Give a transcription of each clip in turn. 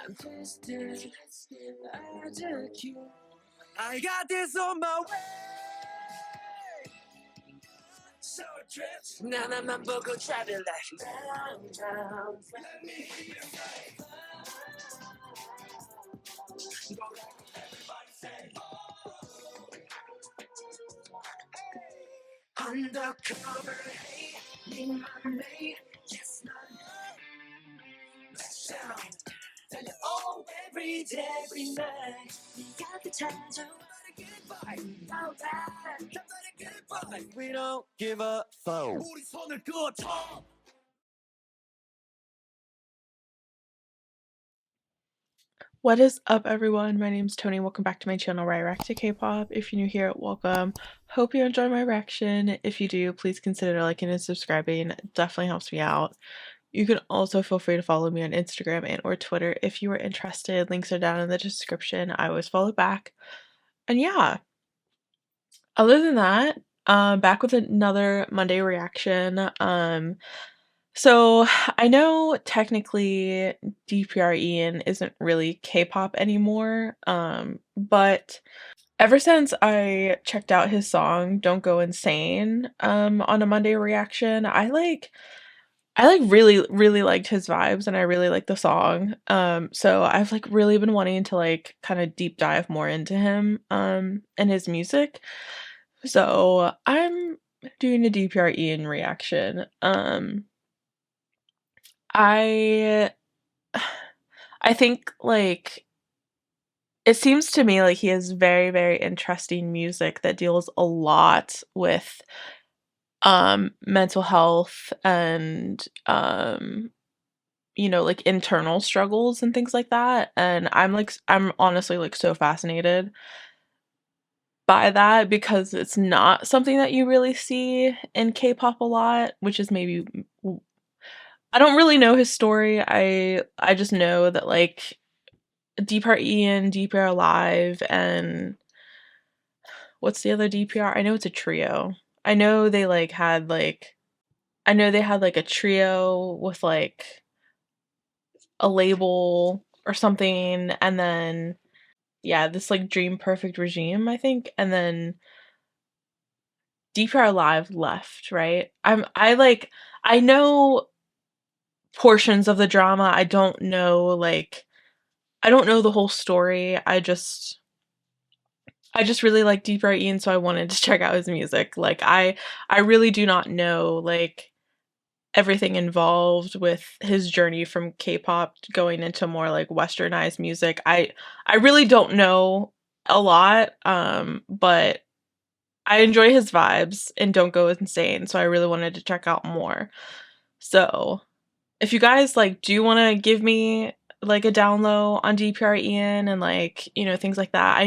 I'm twisted, I took you. I got this on my way. So drift. 나만 보고 travel like round, round. Let me hear you say. Everybody say. Undercover, hey, need my mate, yes, my love. Let's sound. Tell you all every day, every night. We got the time to goodbye. All right, somebody goodbye. We don't give a fuck. 우리 손을 그어줘. What is up, everyone? My name's Tony. Welcome back to my channel where I react to K-pop. If you're new here, welcome. Hope you enjoy my reaction. If you do, please consider liking and subscribing. It definitely helps me out. You can also feel free to follow me on Instagram and or Twitter if you are interested. Links are down in the description. I always follow back. And yeah, other than that, back with another Monday reaction. So I know technically DPR Ian isn't really K-pop anymore, but ever since I checked out his song Don't Go Insane on a Monday reaction, I really liked his vibes and I really liked the song. So I've like really been wanting to like kind of deep dive more into him and his music. So I'm doing a DPR Ian reaction. I I think like it seems to me like he has very interesting music that deals a lot with mental health and you know, like internal struggles and things like that, and I'm honestly like so fascinated by that because it's not something that you really see in K-pop a lot, which is maybe I don't really know his story. I just know that like DPR Ian, DPR Live, and what's the other DPR? I know it's a trio. I know they like had like I know they had like a trio with like a label or something, and then yeah, this like Dream Perfect regime, I think, and then DPR Live left, right? I know portions of the drama. I don't know the whole story. I just really like DPR Ian, so I wanted to check out his music. Like I really do not know like everything involved with his journey from K-pop going into more like westernized music. I really don't know a lot, but I enjoy his vibes and Don't Go Insane, so I really wanted to check out more. So, if you guys like do want to give me like a down low on DPR Ian and like, you know, things like that.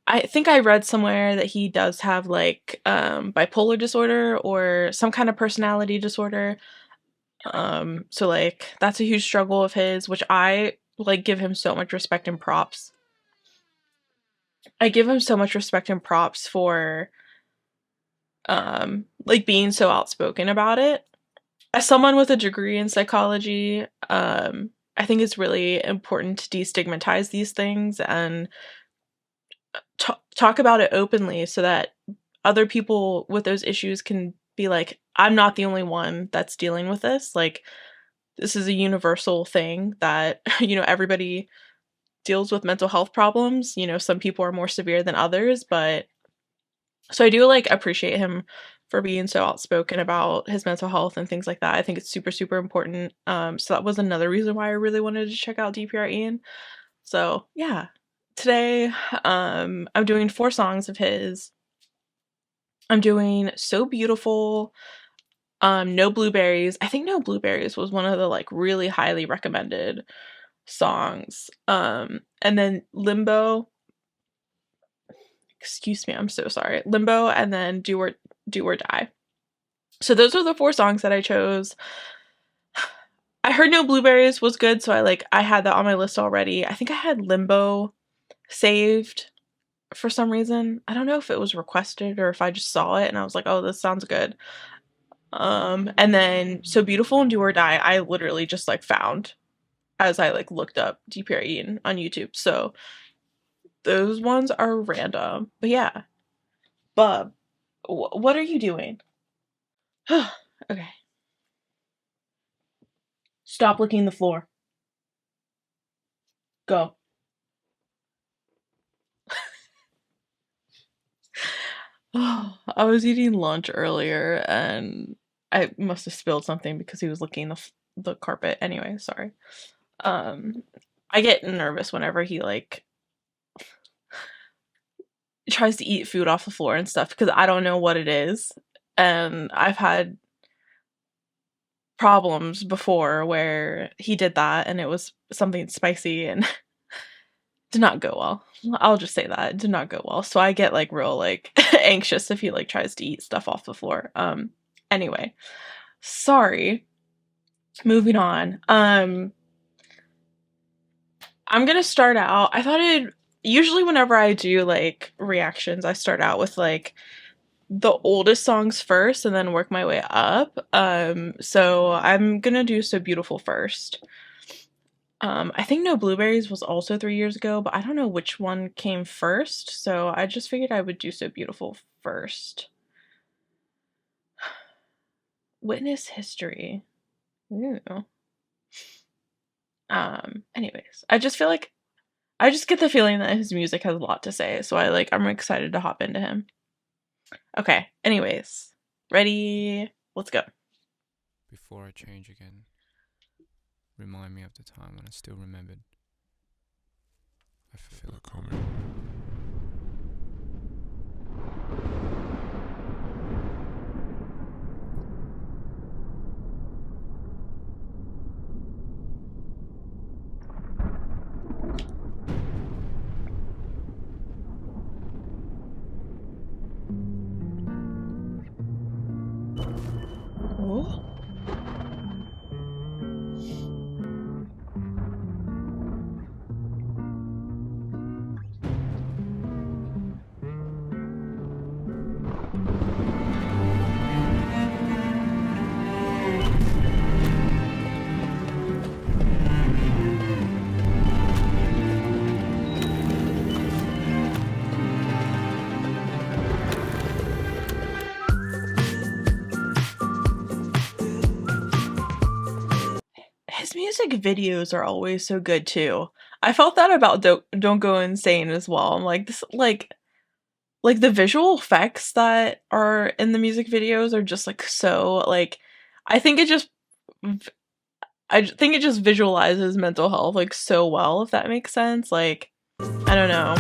I think I read somewhere that he does have like bipolar disorder or some kind of personality disorder. So like that's a huge struggle of his, which I like give him so much respect and props. I give him so much respect and props for like being so outspoken about it. As someone with a degree in psychology, I think it's really important to destigmatize these things and talk about it openly so that other people with those issues can be like, I'm not the only one that's dealing with this. Like, this is a universal thing that, you know, everybody deals with mental health problems. You know, some people are more severe than others, but so I do like appreciate him for being so outspoken about his mental health and things like that. I think it's super important. So that was another reason why I really wanted to check out DPR Ian. So yeah, today I'm doing 4 songs of his. I'm doing So Beautiful, No Blueberries. I think No Blueberries was one of the like really highly recommended songs. And then Limbo. Excuse me, I'm so sorry. Limbo and then Do or Die. So those are the 4 songs that I chose. I heard No Blueberries was good, so I had that on my list already. I think I had Limbo saved for some reason. I don't know if it was requested or if I just saw it and I was like, "Oh, this sounds good." And then So Beautiful and Do or Die, I literally just like found as I like looked up DPR Ian on YouTube. So those ones are random. But yeah. Bub, what are you doing? Okay. Stop licking the floor. Go. I was eating lunch earlier and I must have spilled something because he was licking the carpet. Anyway, sorry. I get nervous whenever he like tries to eat food off the floor and stuff because I don't know what it is. And I've had problems before where he did that and it was something spicy and did not go well. I'll just say that. It did not go well. So I get like real like anxious if he like tries to eat stuff off the floor. Anyway. Sorry. Moving on. I'm gonna start out. I thought usually whenever I do like reactions, I start out with like the oldest songs first and then work my way up. So I'm gonna do So Beautiful first. I think No Blueberries was also 3 years ago, but I don't know which one came first, so I just figured I would do So Beautiful first. Witness History. Ooh. Anyways, I just get the feeling that his music has a lot to say, so I'm excited to hop into him. Okay, anyways. Ready? Let's go. Before I change again, remind me of the time when I still remembered. I fulfill a comment. Oh. His music videos are always so good too. I felt that about Don't Go Insane as well. I'm like, this like the visual effects that are in the music videos are just like so like I think it just visualizes mental health like so well, if that makes sense. Like, I don't know.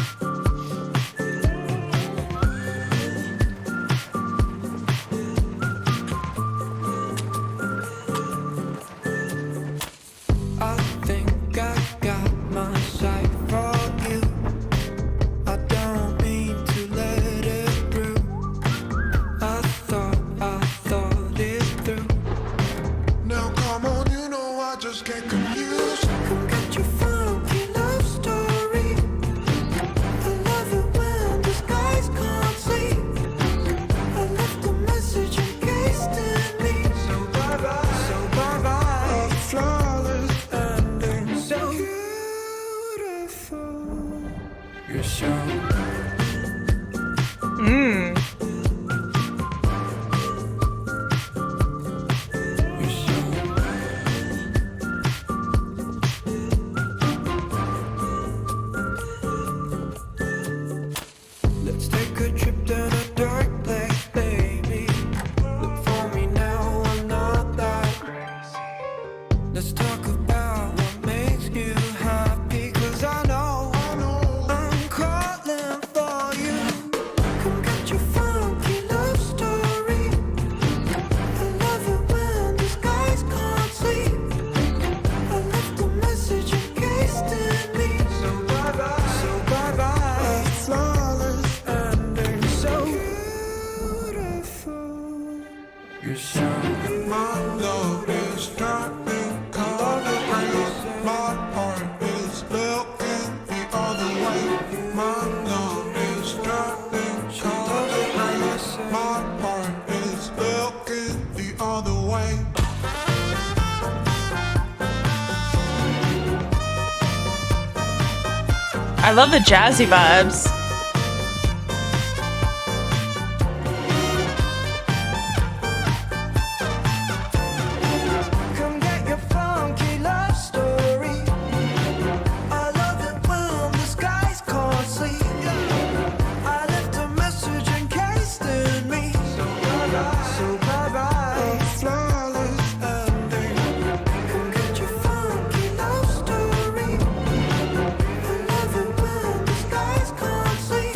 I love the jazzy vibes. Come get your funky love story. I love it when the skies can't see. I left a message encased in me. So bye-bye, flawless ending. Come get your funky love story. I love it when the skies can't see.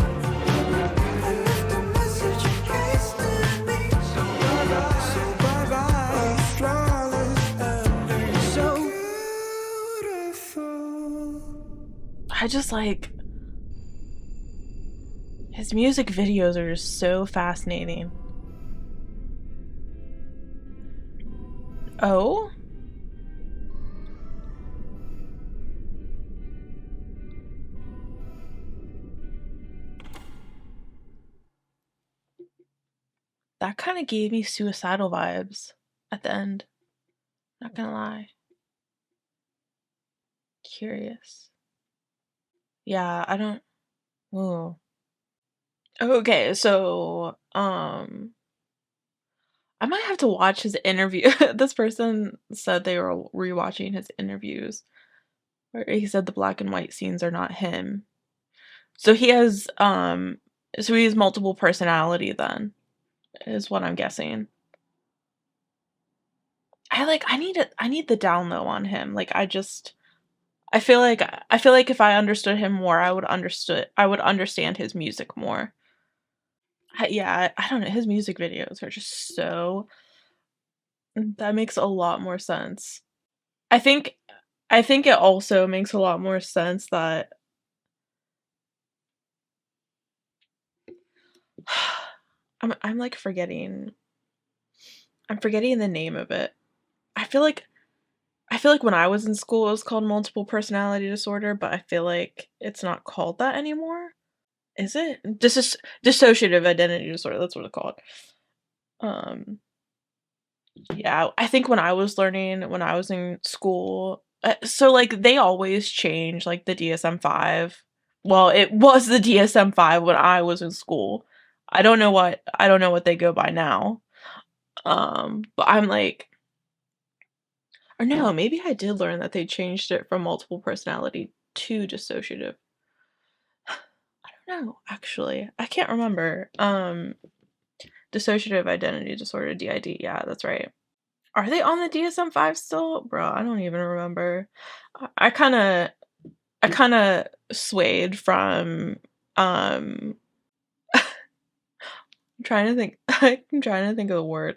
I left a message encased in me. So bye-bye, flawless ending. So beautiful. I just like his music videos are just so fascinating. Oh? That kind of gave me suicidal vibes at the end. Not gonna lie. Curious. Yeah, I don't. Ooh. Okay, so I might have to watch his interview. This person said they were rewatching his interviews where he said the black and white scenes are not him. So he has multiple personality then, is what I'm guessing. I need the down low on him. Like I feel like if I understood him more, I would understand his music more. Yeah, I don't know. His music videos are just so that makes a lot more sense. I think it also makes a lot more sense that I'm like forgetting I'm forgetting the name of it. I feel like when I was in school it was called multiple personality disorder, but I feel like it's not called that anymore. Is it? Dissociative identity disorder, that's what it's called. Yeah, I think when I was in school, so like they always change like the DSM-5. Well, it was the DSM-5 when I was in school. I don't know what they go by now. But I'm like, or no, maybe I did learn that they changed it from multiple personality to dissociative. I don't know, actually. I can't remember. Dissociative identity disorder, DID. Yeah, that's right. Are they on the DSM-5 still? Bro, I don't even remember. I kind of swayed from I'm trying to think I'm trying to think of the word.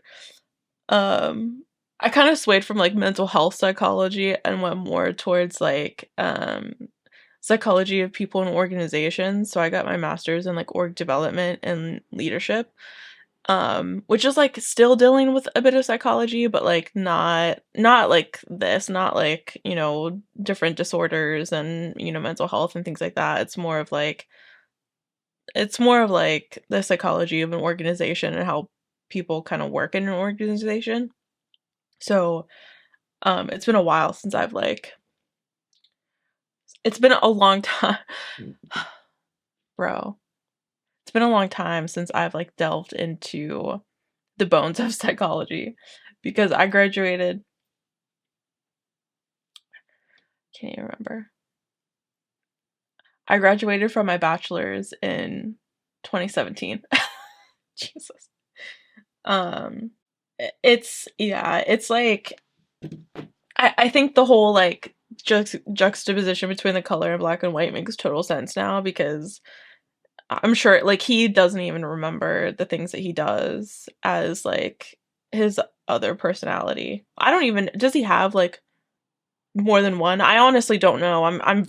I kind of swayed from like mental health psychology and went more towards like psychology of people and organizations. So I got my master's in like org development and leadership. Which is like still dealing with a bit of psychology, but like not like this, not like, different disorders and, mental health and things like that. It's more of like the psychology of an organization and how people kind of work in an organization. So, it's been a while since it's been a long time. Bro, it's been a long time since I've like delved into the bones of psychology because I graduated. Can't even remember. I graduated from my bachelor's in 2017. Jesus. It's like I think the whole like juxtaposition between the color and black and white makes total sense now because I'm sure like he doesn't even remember the things that he does as like his other personality. I don't even does he have like more than one? I honestly don't know. I'm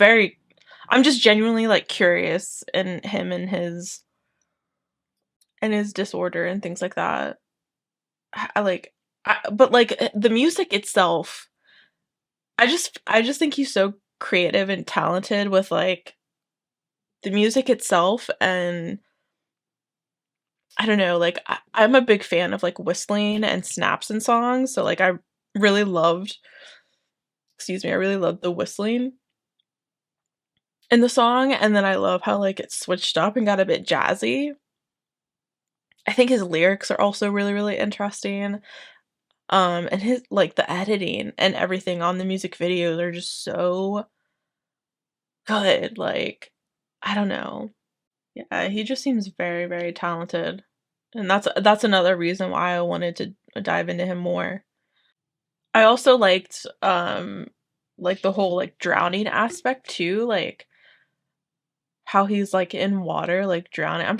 just genuinely like curious in him and his disorder and things like that. But like the music itself, I just think he's so creative and talented with like the music itself, and I don't know, like I'm a big fan of like whistling and snaps in songs, so like really loved, I really loved the whistling. in the song, and then I love how, like, it switched up and got a bit jazzy. I think his lyrics are also really, really interesting, and his like, the editing and everything on the music videos are just so good, like, I don't know. Yeah, he just seems very, very talented, and that's another reason why I wanted to dive into him more. I also liked, like, the whole, like, drowning aspect too, like, how he's, like, in water, like, drowning. I'm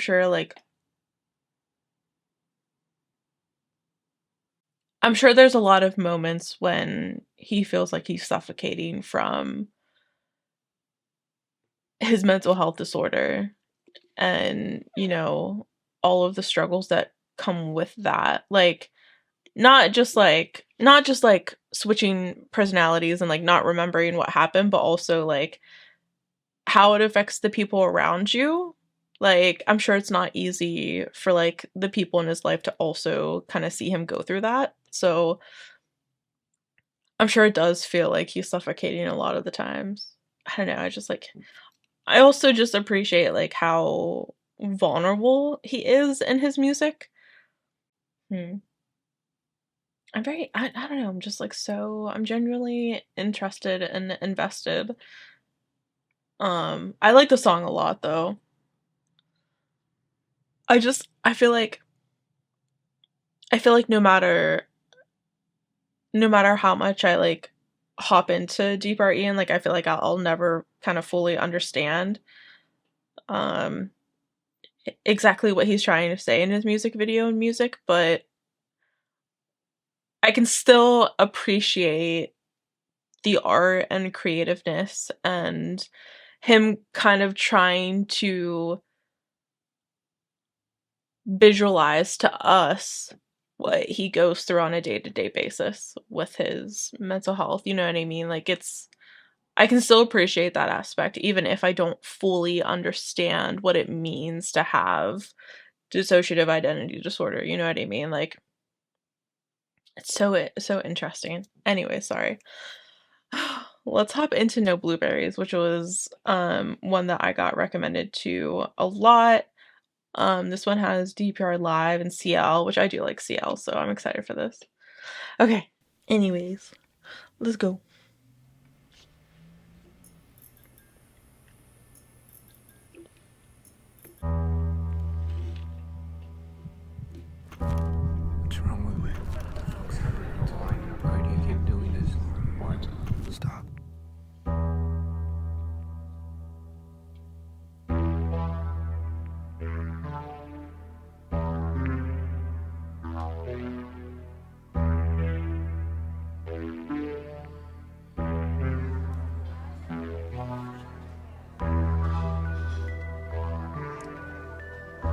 sure there's a lot of moments when he feels like he's suffocating from his mental health disorder and, all of the struggles that come with that. Like, not just like switching personalities and, like, not remembering what happened, but also, like, how it affects the people around you. Like, I'm sure it's not easy for, like, the people in his life to also kinda see him go through that. So, I'm sure it does feel like he's suffocating a lot of the times. I don't know, I also just appreciate, like, how vulnerable he is in his music. Hmm. I don't know, I'm just, like, I'm genuinely interested and invested. I like the song a lot, though. I feel like no matter how much I, like, hop into DPR Ian, like, I feel like I'll never kind of fully understand, um, exactly what he's trying to say in his music video and music, but I can still appreciate the art and creativeness and him kind of trying to visualize to us what he goes through on a day-to-day basis with his mental health, you know what I mean? Like, I can still appreciate that aspect even if I don't fully understand what it means to have dissociative identity disorder, you know what I mean? Like, it's so interesting. Anyway, sorry. Let's hop into No Blueberries, which was one that I got recommended to a lot. This one has DPR Live and CL, which I do like CL, so I'm excited for this. Okay. Anyways, let's go. What's wrong with it? Why do you keep doing this? What? Stop.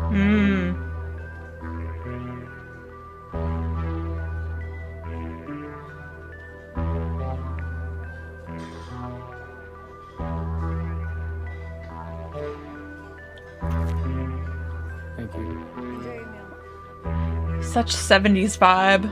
Mmm. Thank you. Such 70s vibe.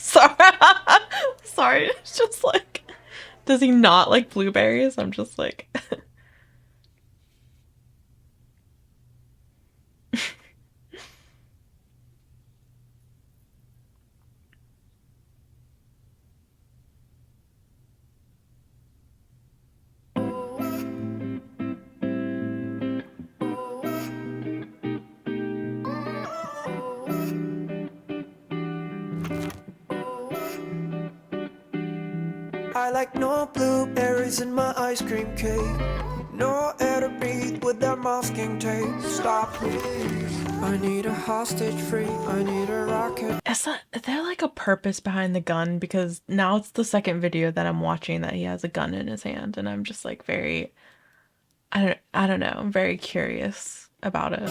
Sorry. Sorry. It's just like, does he not like blueberries? I'm just like, I like no blueberries in my ice cream cake. No air to breathe with their masking tape. Stop, please. I need a hostage free. I need a rocket. is there like a purpose behind the gun? Because now it's the second video that I'm watching that he has a gun in his hand, and I'm just like I don't know, I'm very curious about it.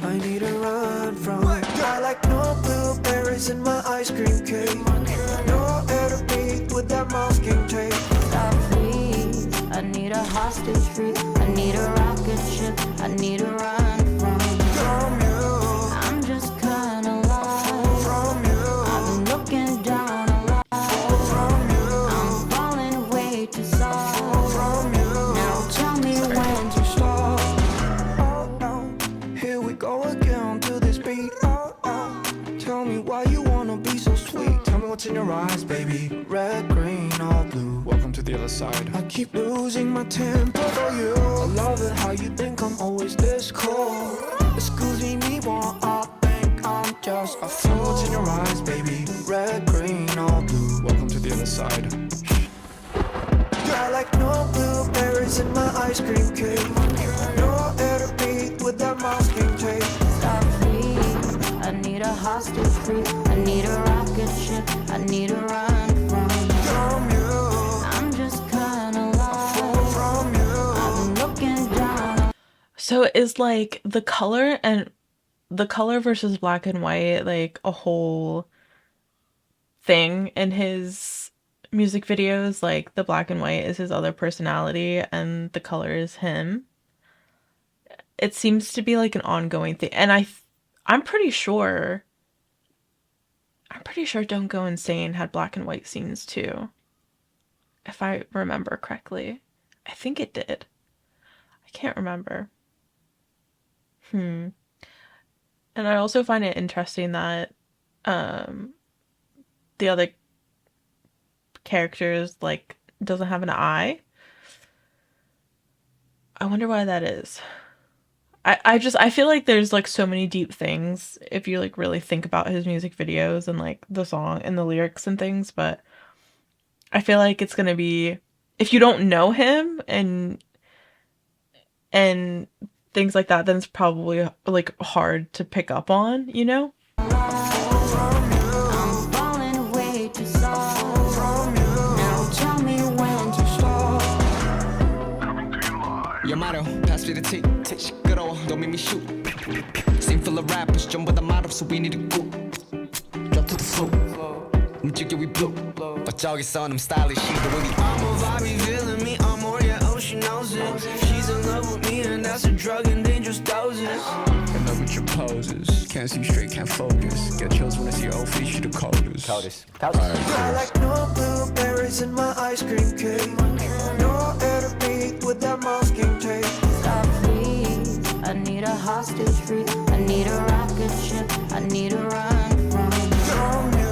I need a run from. I like no blueberries in my ice cream cake. No air to breathe with that masking tape. Stop, please. I need a hostage free. I need a rocket ship. I need a run from you. I'm just kinda lost From you. I've been looking down a lot. From you. I'm falling way too soft. From you. Now tell me when to Stop. Oh no, here we go again to this beat. Oh no, tell me why you wanna be so sweet. Tell me what's in your eyes, baby. Red, green, or blue. Welcome to the other side. I keep losing my temper for you. I love it how you think I'm always this cool. Excuse me, one, I think I'm just a fool. What's in your eyes, baby? Red, green, or blue. Welcome to the other side. I like no blueberries in my ice cream cake. No air to breathe with that masking tape. stop, please. I need a hostage free. I need a rocket ship. I need a run From you. I'm just kinda lost. From you. I've been looking down. So is like the color versus black and white like a whole thing in his music videos? Like the black and white is his other personality and the color is him. It seems to be like an ongoing thing, and I'm pretty sure Don't Go Insane had black and white scenes too, if I remember correctly. I think it did. I can't remember. And I also find it interesting that the other characters like doesn't have an eye. I wonder why that is. I feel like there's like so many deep things if you like really think about his music videos and like the song and the lyrics and things, but I feel like it's gonna be, if you don't know him and things like that, then it's probably like hard to pick up on, you know? I'm falling way too soft. Now tell me when to stop. Your motto, pass me the tea. 시끄러워, don't make me shoot. Same full of rappers, 전부 다 말없어, so we need to go. Drop to the floor. 움직여, we blow. 어쩌겠어, I'm stylish, she the way we I'm a vibe revealing me, I'm more, yeah, oh, she knows it. She's in love with me, and that's a drug and dangerous doses. And look at your poses. Can't see straight, can't focus. Get chills when I see your old face, you the coldest. I like no blueberries in my ice cream cake. No air to breathe with that masking tape. Stop, please. I need a hostage free. I need a rocket ship. I need a run From you.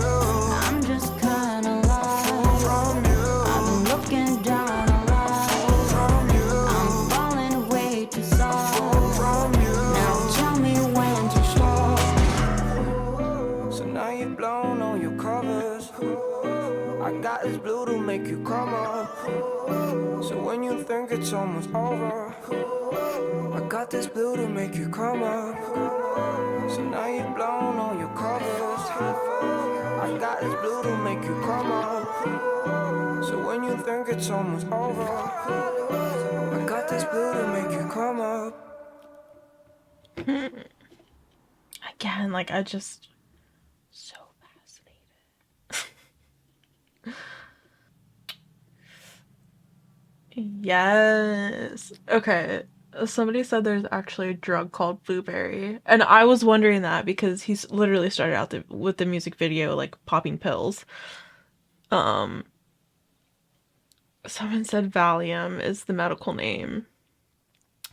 I'm just kinda lost. From you. I've been looking down a lot. From you. I'm falling way too soft. From you. Now tell me when to stop. So now you've blown all your covers. I got this blue to make you come up. So when you think it's almost over, I got this blue to make you come up. So now you've blown all your covers. I got this blue to make you come up. So when you think it's almost over, I got this blue to make you come up. Again, like I just so fascinated. Yes. Okay. Somebody said there's actually a drug called Blueberry, and I was wondering that because he's literally started out with the music video like popping pills. Someone said Valium is the medical name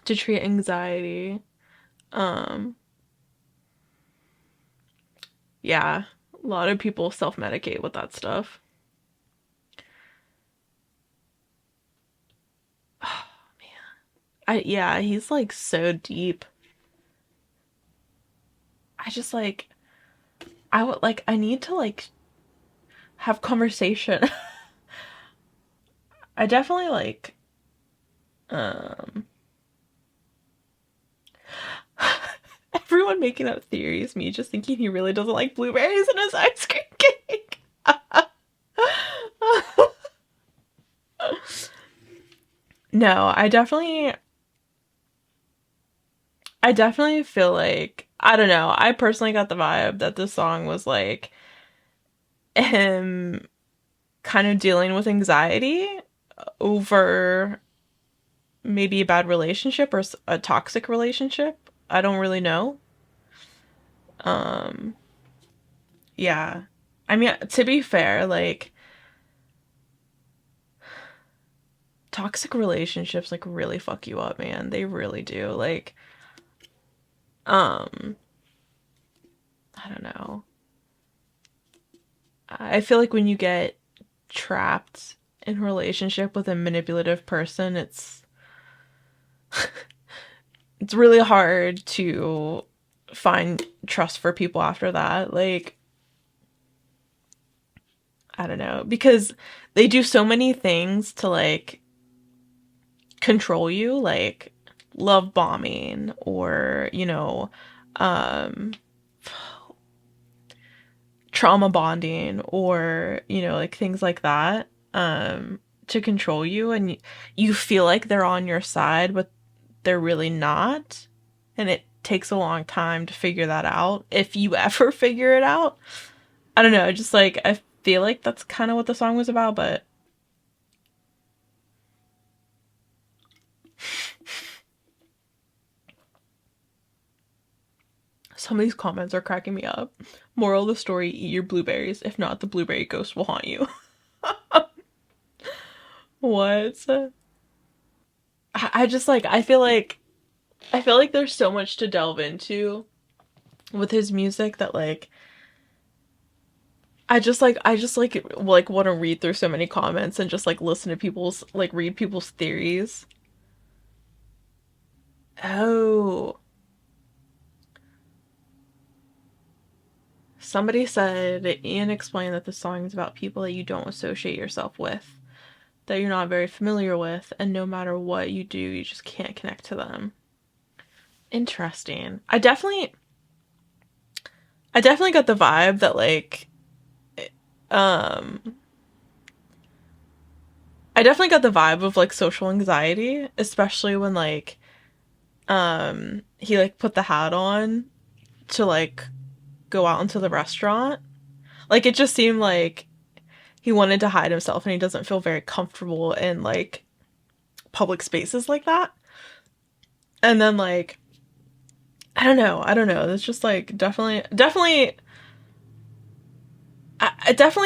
to treat anxiety. Yeah, a lot of people self-medicate with that stuff. Oh man. Yeah, he's like so deep. I just like I need to like have conversation. I definitely like everyone making up theories, me just thinking he really doesn't like blueberries in his ice cream cake. No, I definitely I definitely feel like, I don't know, I personally got the vibe that this song was like him kind of dealing with anxiety over maybe a bad relationship or a toxic relationship. I don't really know. Um, yeah. I mean, to be fair, like, toxic relationships, like, really fuck you up, man. They really do. Like, I don't know. I feel like when you get trapped in a relationship with a manipulative person, it's really hard to find trust for people after that. Like, I don't know, because they do so many things to like control you, like love bombing or, um trauma bonding or, like things like that, to control you, and you feel like they're on your side, but they're really not. And it takes a long time to figure that out, if you ever figure it out. I don't know, just like I feel like that's kind of what the song was about, but some of these comments are cracking me up. Moral of the story, eat your blueberries. If not, the blueberry ghost will haunt you. What? I just like, I feel like there's so much to delve into with his music that like I just like want to read through so many comments and just like listen to people's, like, read people's theories. Oh, somebody said Ian explained that the song is about people that you don't associate yourself with, that you're not very familiar with, and no matter what you do, you just can't connect to them. Interesting. I definitely got the vibe that like um I definitely got the vibe of like social anxiety, especially when like he like put the hat on to like go out into the restaurant. Like it just seemed like he wanted to hide himself and he doesn't feel very comfortable in like public spaces like that. And then like I don't know. It's just like definitely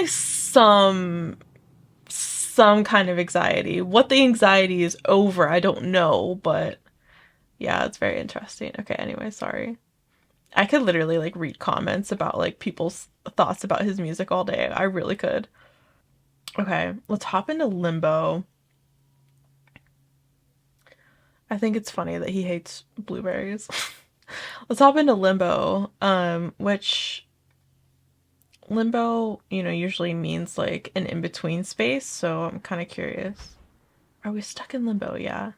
some kind of anxiety. What the anxiety is over, I don't know, but yeah, it's very interesting. Okay, anyway, sorry. I could literally like read comments about like people's thoughts about his music all day. I really could. Okay, let's hop into Limbo. I think it's funny that he hates blueberries. Let's hop into Limbo, which limbo, usually means like an in-between space, so I'm kind of curious. Are we stuck in limbo? Yeah.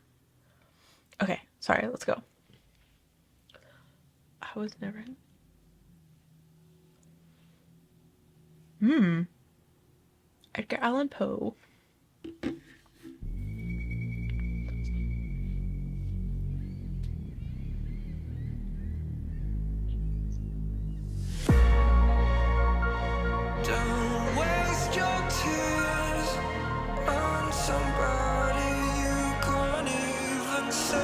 Okay, sorry, let's go. I was never. Edgar Allan Poe. Don't waste your tears on somebody you can't even say.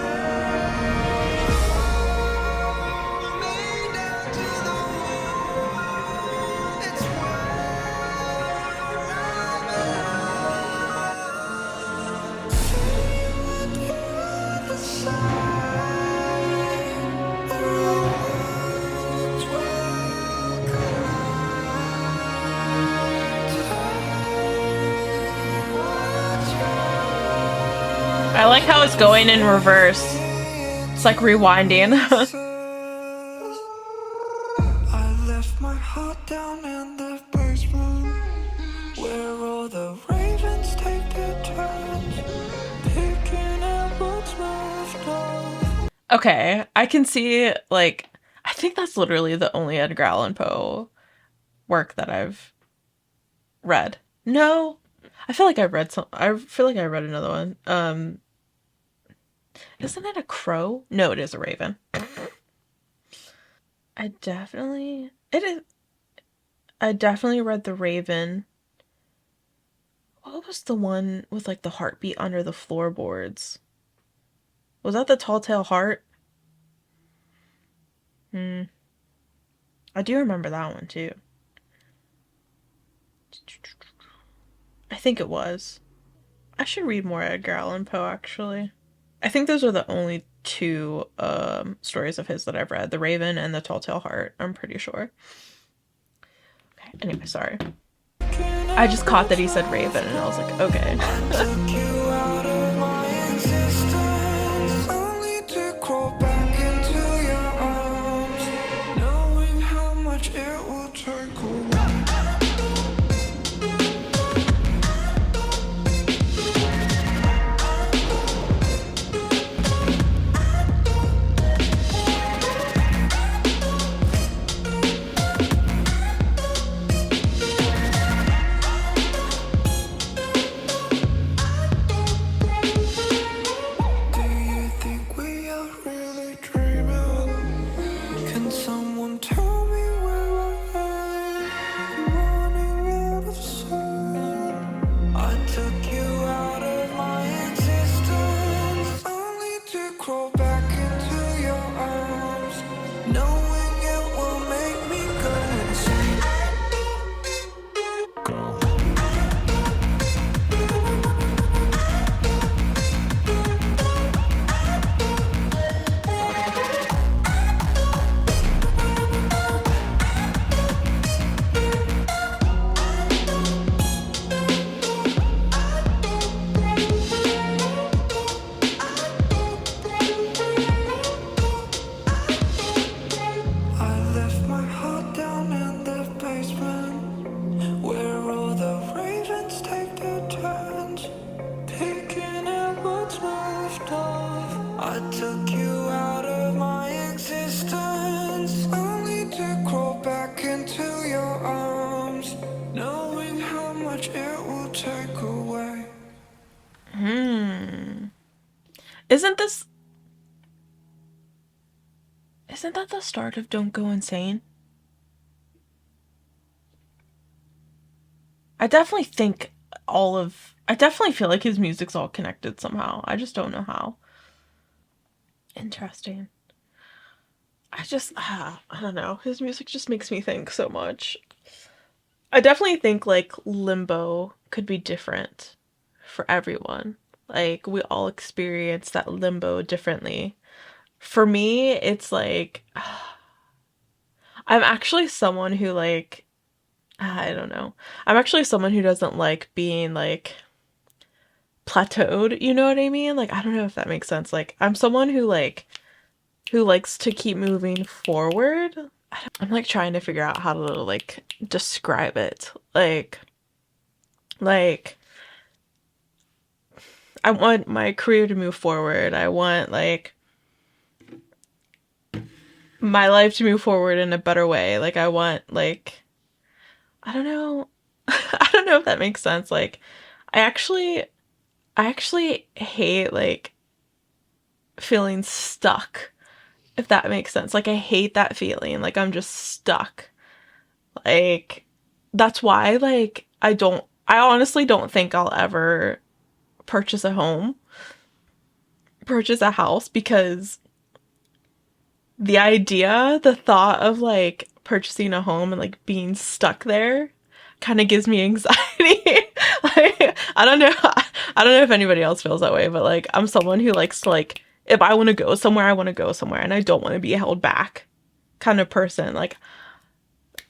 Hold me down to the wall. It's where I belong. Say what you ever say, or words will collide. I like how it's going in reverse. It's like rewinding. I left my heart down in the basement, where all the ravens take their turns, picking at what's left of. Okay, I can see, like, I think that's literally the only Edgar Allan Poe work that I've read. No, I feel like I feel like I read another one. Isn't it a crow? No, it is a raven. I definitely read The Raven. What was the one with like the heartbeat under the floorboards? Was that the Tall Tale Heart? I do remember that one too. I think it was. I should read more Edgar Allan Poe, actually. I think those are the only two stories of his that I've read. The Raven and the Tall Tale Heart, I'm pretty sure. Okay, anyway, sorry. I just caught that he said Raven, and I was like, okay. Isn't that the start of Don't Go Insane? I definitely feel like his music's all connected somehow. I just don't know how. Interesting. I don't know. His music just makes me think so much. I definitely think like Limbo could be different for everyone. Like we all experience that limbo differently. For me, it's like I'm actually someone who like I don't know. I'm actually someone who doesn't like being like plateaued, you know what I mean? Like I don't know if that makes sense. Like I'm someone who likes to keep moving forward. I'm like trying to figure out how to like describe it. Like I want my career to move forward. I want like my life to move forward in a better way. Like I want like I don't know. I don't know if that makes sense. Like I actually hate like feeling stuck, if that makes sense. Like I hate that feeling. Like I'm just stuck. Like that's why like I honestly don't think I'll ever purchase a house, because the thought of like purchasing a home and like being stuck there kind of gives me anxiety. Like I don't know if anybody else feels that way, but like I'm someone who likes to like, if I want to go somewhere, I want to go somewhere and I don't want to be held back kind of person. Like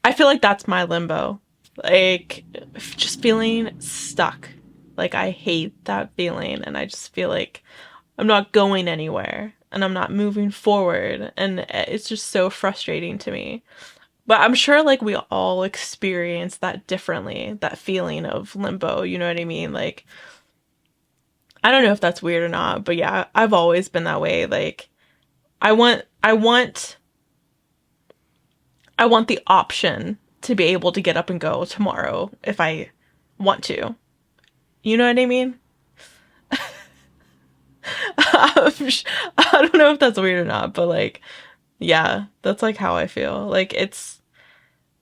I feel like that's my limbo. Like just feeling stuck. Like I hate that feeling and I just feel like I'm not going anywhere and I'm not moving forward, and it's just so frustrating to me. But I'm sure like we all experience that differently, that feeling of limbo, you know what I mean? Like I don't know if that's weird or not, but yeah, I've always been that way. Like I want the option to be able to get up and go tomorrow if I want to. You know what I mean? I don't know if that's weird or not, but like Yeah, that's like how I feel. Like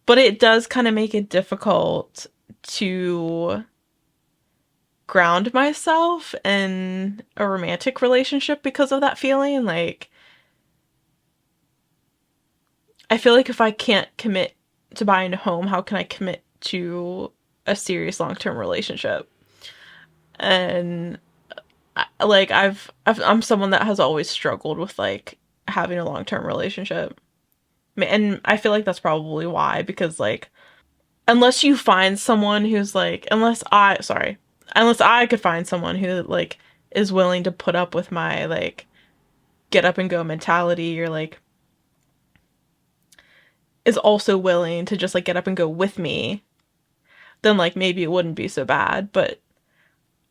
but it does kind of make it difficult to ground myself in a romantic relationship because of that feeling. Like, I feel like if I can't commit to buying a home, how can I commit to a serious long-term relationship? And like I'm someone that has always struggled with like having a long-term relationship. And I feel like that's probably why, because like unless you find someone who's like unless I could find someone who like is willing to put up with my like get up and go mentality, or like is also willing to just like get up and go with me, then like maybe it wouldn't be so bad. But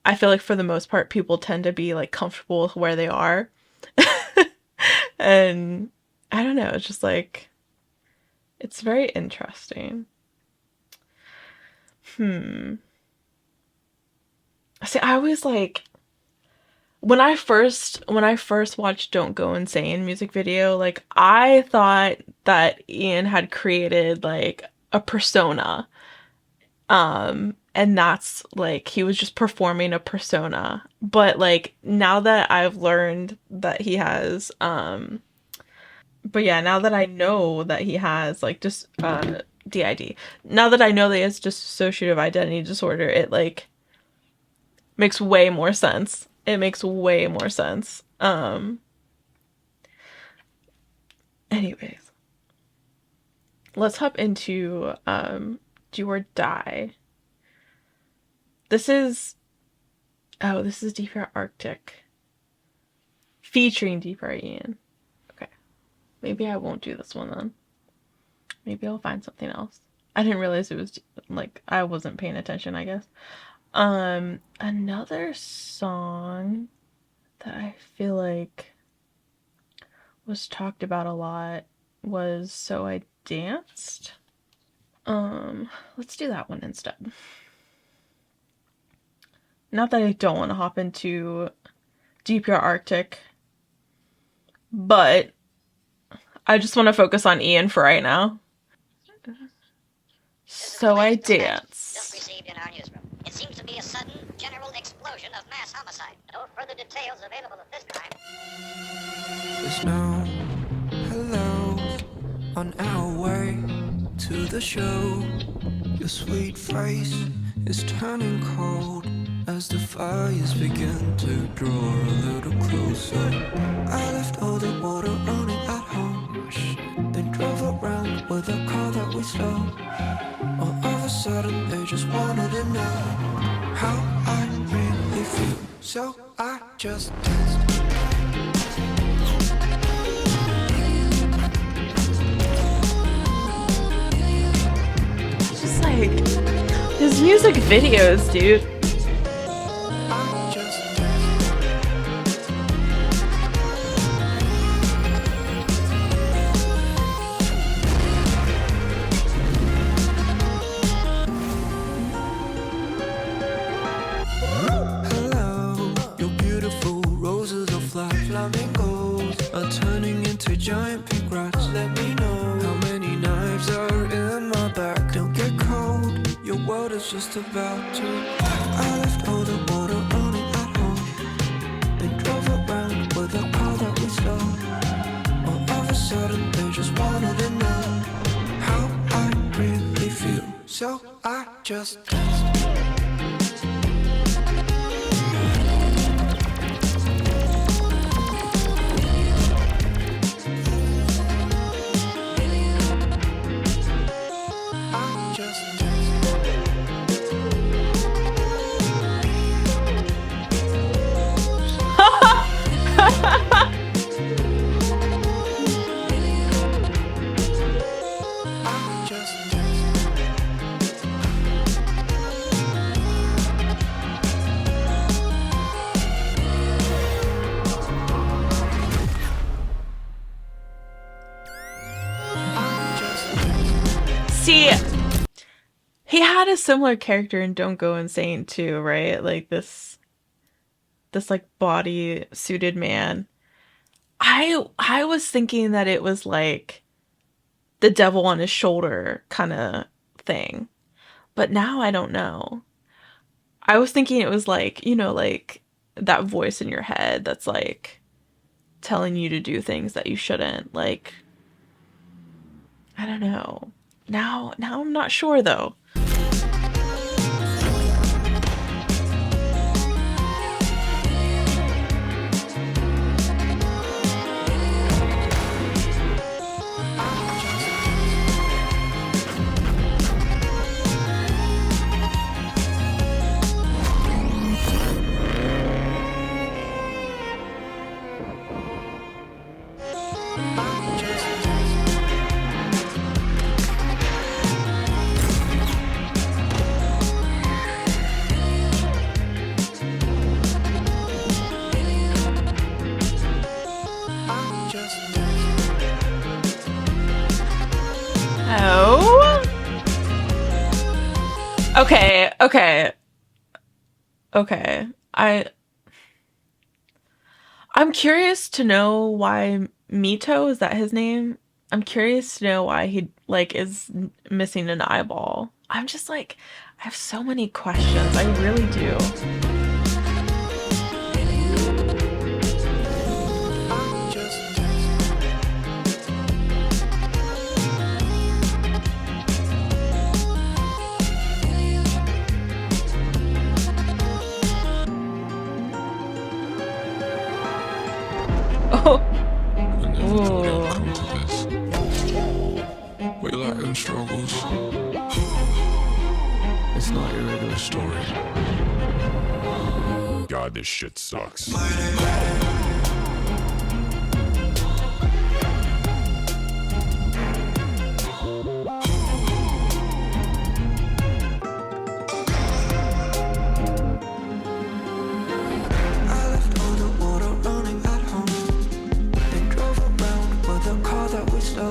I feel like for the most part people tend to be like comfortable with where they are. And I don't know, it's just like it's very interesting. See, I always like when I first watched Don't Go Insane music video, like I thought that Ian had created like a persona. And that's like he was just performing a persona. But like now that I've learned that he has but yeah, now that I know that he has like just DID. Now that I know that he has dissociative identity disorder, it like makes way more sense. It makes way more sense. Anyways, let's hop into Do or Die. This is DPR Arctic featuring DPR Ian. Okay, maybe I won't do this one then. Maybe I'll find something else. I didn't realize it was like I wasn't paying attention, I guess. Another song that I feel like was talked about a lot was So I Danced. Let's do that one instead. Not that I don't want to hop into DPR Arctic, but I just want to focus on Ian for right now. So I Dance. Just received in our newsroom. It seems to be a sudden general explosion of mass homicide. No further details available at this time. There's no hello on our way to the show. Your sweet face is turning cold as the fires begin to draw a little closer. I left all the water running at home, then drove around with a car that we stole. All of a sudden they just wanted to know how I really feel, so I just danced. Just like his music videos, dude. I just danced. Hello, your beautiful roses of flat flamingos are turning into giant pink rats. Let me know how many knives are in my back. Don't get cold, your world is just about to. I left all the water running at home, then drove around with a car that we stole. All of a sudden they just wanted to know how I really feel, so I just danced. I just danced. I just danced. I just danced. See, he had a similar character in Don't Go Insane too, right? Like this like body suited man. I was thinking that it was like the devil on his shoulder kind of thing. But now I don't know. I was thinking it was like, like that voice in your head that's like telling you to do things that you shouldn't. Like, I don't know. Now I'm not sure though. Oh. Okay. I'm curious to know why Mito, is that his name? I'm curious to know why he like is missing an eyeball. I'm just like, I have so many questions. I really do. Oh. Ooh. We Latin struggles. It's not your regular story. God, this shit sucks. I left all the water running at home. They drove around with a car that we stole.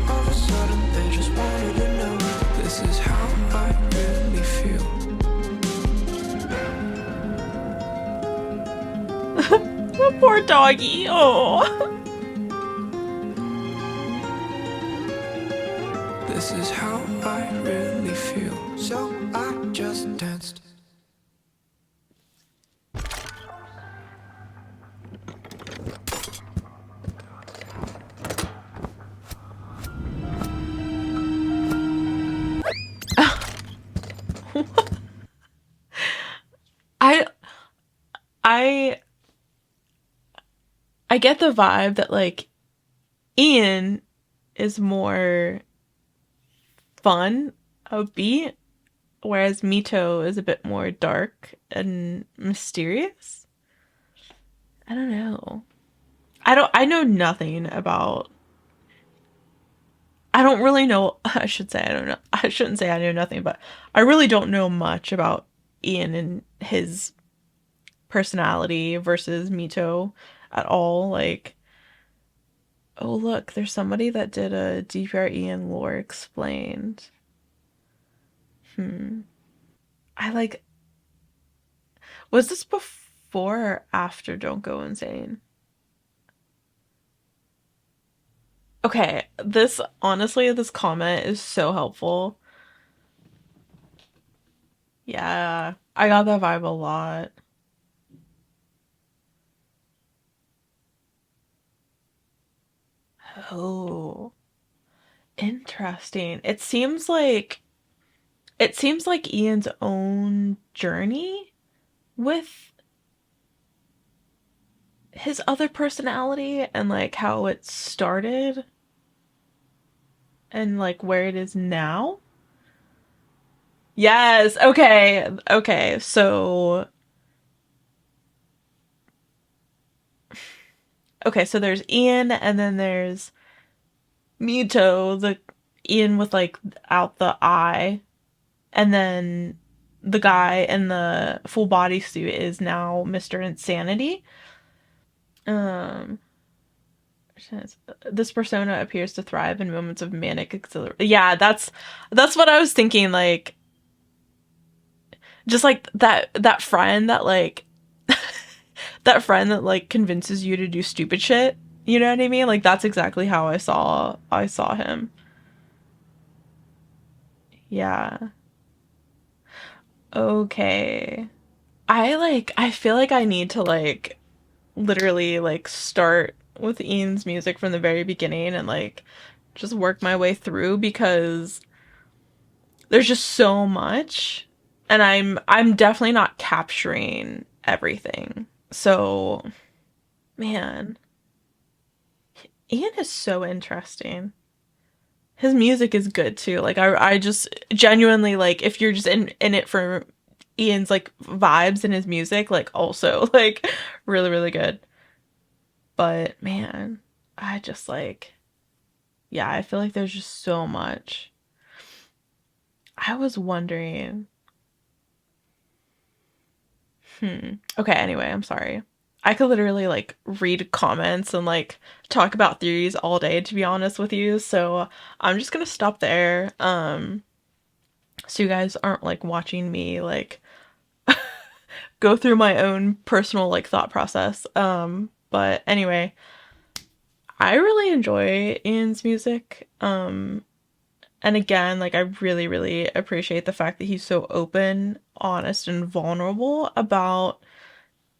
All of a sudden they just wanted to know. This is how I really feel. The poor doggy. Oh. This is how I really feel. So I just danced. I get the vibe that like Ian is more fun, upbeat, whereas Mito is a bit more dark and mysterious. I don't know. I know nothing about. I don't really know. I should say I don't know. I shouldn't say I know nothing, but I really don't know much about Ian and his personality versus Mito at all. Like, oh look, there's somebody that did a DPR Ian lore explained. I like. Was this before or after Don't Go Insane? Okay, this honestly, this comment is so helpful. Yeah, I got that vibe a lot. Oh, interesting. It seems like Ian's own journey with his other personality and like how it started and like where it is now. Yes, okay. Okay. So there's Ian and then there's Mito, the Ian with like out the eye, and then the guy in the full body suit is now Mr. Insanity. Um this persona appears to thrive in moments of manic exhilaration. Yeah, that's what I was thinking, like just like that friend that like that friend that like convinces you to do stupid shit. You know what I mean? Like that's exactly how I saw him. Yeah. Okay. I feel like I need to like literally like start with Ian's music from the very beginning and like just work my way through because there's just so much and I'm definitely not capturing everything. So, man, Ian is so interesting. His music is good too. Like I just genuinely like if you're just in it for Ian's like vibes and his music, like also like really really good. But man, I just like yeah, I feel like there's just so much. I was wondering. Okay, anyway, I'm sorry. I could literally like read comments and like talk about theories all day to be honest with you. So I'm just gonna stop there. So you guys aren't like watching me like go through my own personal like thought process. But anyway, I really enjoy Ian's music. And again, like I really, really appreciate the fact that he's so open, honest, and vulnerable about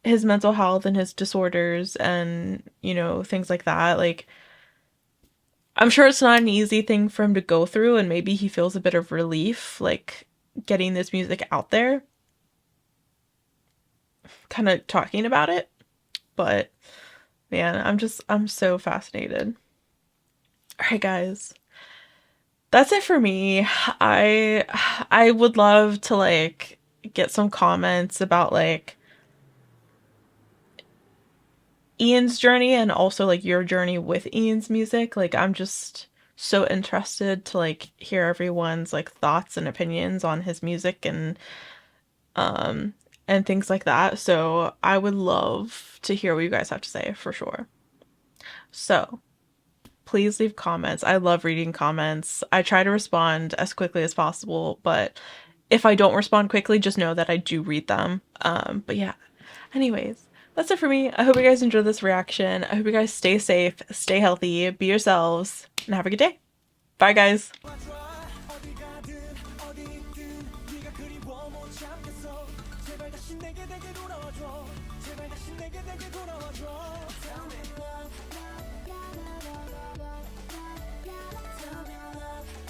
his mental health and his disorders and, you know, things like that. Like, I'm sure it's not an easy thing for him to go through, and maybe he feels a bit of relief, like, getting this music out there, kind of talking about it. But, man, I'm so fascinated. All right, guys. That's it for me. I would love to, like, get some comments about, like, Ian's journey and also like your journey with Ian's music. Like I'm just so interested to like hear everyone's like thoughts and opinions on his music and things like that. So I would love to hear what you guys have to say for sure. So please leave comments. I love reading comments. I try to respond as quickly as possible, but if I don't respond quickly, just know that I do read them. But yeah. Anyways, that's it for me. I hope you guys enjoyed this reaction. I hope you guys stay safe, stay healthy, be yourselves, and have a good day. Bye, guys.